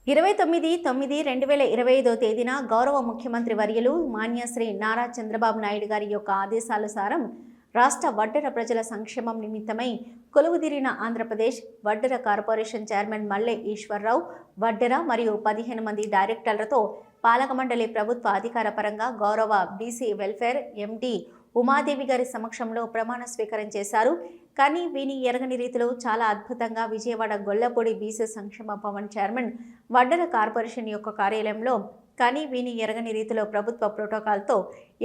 29/9/2025 తేదీన గౌరవ ముఖ్యమంత్రి వర్యులు మాన్య శ్రీ నారా చంద్రబాబు నాయుడు గారి యొక్క ఆదేశానుసారం రాష్ట్ర వడ్డెర ప్రజల సంక్షేమం నిమిత్తమై కొలువుదీరిన ఆంధ్రప్రదేశ్ వడ్డెర కార్పొరేషన్ చైర్మన్ మల్లె ఈశ్వరరావు వడ్డెర మరియు 15 మంది డైరెక్టర్లతో పాలక మండలి ప్రభుత్వ అధికార పరంగా గౌరవ బీసీ వెల్ఫేర్ ఎండి ఉమాదేవి గారి సమక్షంలో ప్రమాణ స్వీకారం చేశారు. కానీ వీని ఎరగని రీతిలో చాలా అద్భుతంగా విజయవాడ గొల్లపూడి బీసీ సంక్షేమ భవన్ చైర్మన్ వడ్డెర కార్పొరేషన్ యొక్క కార్యాలయంలో కానీ వీని ఎరగని రీతిలో ప్రభుత్వ ప్రోటోకాల్తో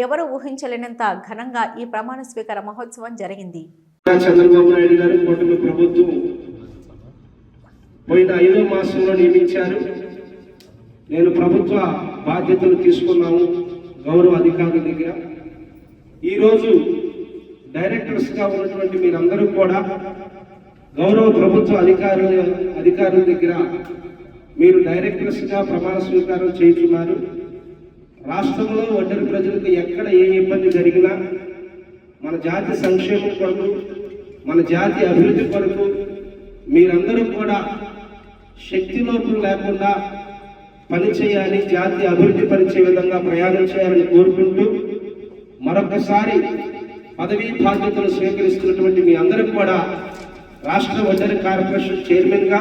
ఎవరు ఊహించలేనంత ఘనంగా ఈ ప్రమాణ స్వీకార మహోత్సవం జరిగింది. చంద్రబాబు నాయుడు గారు కూటమి ప్రభుత్వం పోయిన 5వ మాసంలో నియమించారు. నేను ప్రభుత్వ బాధ్యతలు తీసుకున్నాము గౌరవ అధికారుల దగ్గర. ఈరోజు డైరెక్టర్స్గా ఉన్నటువంటి మీరందరూ కూడా గౌరవ ప్రభుత్వ అధికారుల దగ్గర మీరు డైరెక్టర్స్గా ప్రమాణ స్వీకారం చేస్తున్నారు. రాష్ట్రంలో వడ్డెర ప్రజలకు ఎక్కడ ఏ ఇబ్బంది జరిగినా మన జాతి సంక్షేమం కొరకు మన జాతి అభివృద్ధి కొరకు మీరందరూ కూడా శక్తి లోపం లేకుండా పనిచేయాలి, జాతి అభివృద్ధి పరిచే విధంగా ప్రయాణం చేయాలని కోరుకుంటూ మరొకసారి పదవీ బాధ్యతలు స్వీకరిస్తున్నటువంటి మీ అందరికి కూడా రాష్ట్ర వడ్డెర కార్పొరేషన్ చైర్మన్గా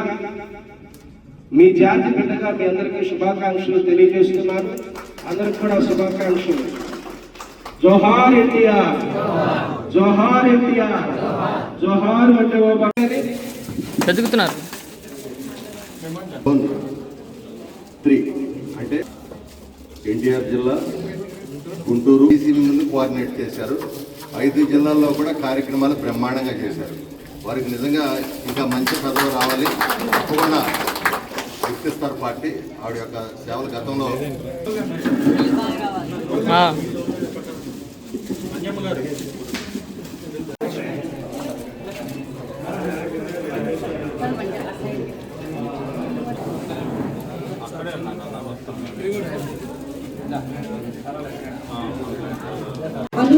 మీ జాతి బిడ్డగా మీ అందరికీ శుభాకాంక్షలు తెలియజేస్తున్నారు. అందరికి కూడా శుభాకాంక్షలు. జోహార్ ఎన్టీఆర్, జోహార్ ఎన్టీఆర్, జోహార్ వడ్డెర. చదువుతున్నారు 3 అంటే ఎన్టీఆర్ జిల్లా గుంటూరు ముందు కోఆర్డినేట్ చేశారు. 5 జిల్లాల్లో కూడా కార్యక్రమాలు బ్రహ్మాండంగా చేశారు. వారికి నిజంగా ఇంకా మంచి పదవి రావాలి తప్పకుండా గుర్తిస్తారు పార్టీ. ఆవిడ యొక్క సేవల గతంలో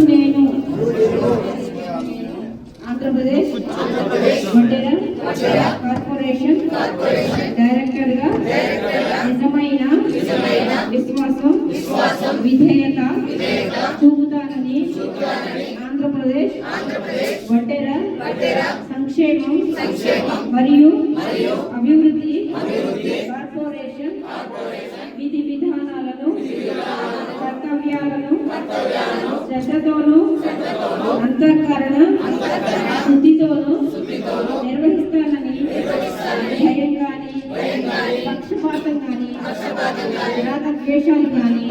నేను ఆంధ్రప్రదేశ్ వడ్డెర కార్పొరేషన్ డైరెక్టర్గా నిజమైన విశ్వాసం విధేయత చూపుతానని ఆంధ్రప్రదేశ్ వడ్డెర సంక్షేమం మరియు అభివృద్ధి కార్పొరేషన్ విధి విధానాలను కర్తవ్యాలను శ్రద్ధతోనూ అంతఃకరణ శుద్ధితోనూ నిర్వహిస్తానని భయం కానీ పక్షపాతం కానీ రాగద్వేషాలు కానీ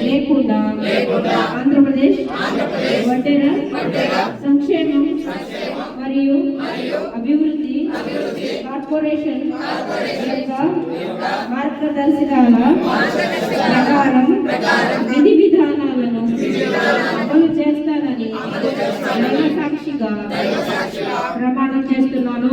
లేకుండా ఆంధ్రప్రదేశ్ వడ్డెర సంక్షేమం మరియు అభివృద్ధి కార్పొరేషన్ యొక్క మార్గదర్శకాల ప్రకారం విధి విధానాలను అమలు చేస్తానని దైవ సాక్షిగా ప్రమాణం చేస్తున్నాను.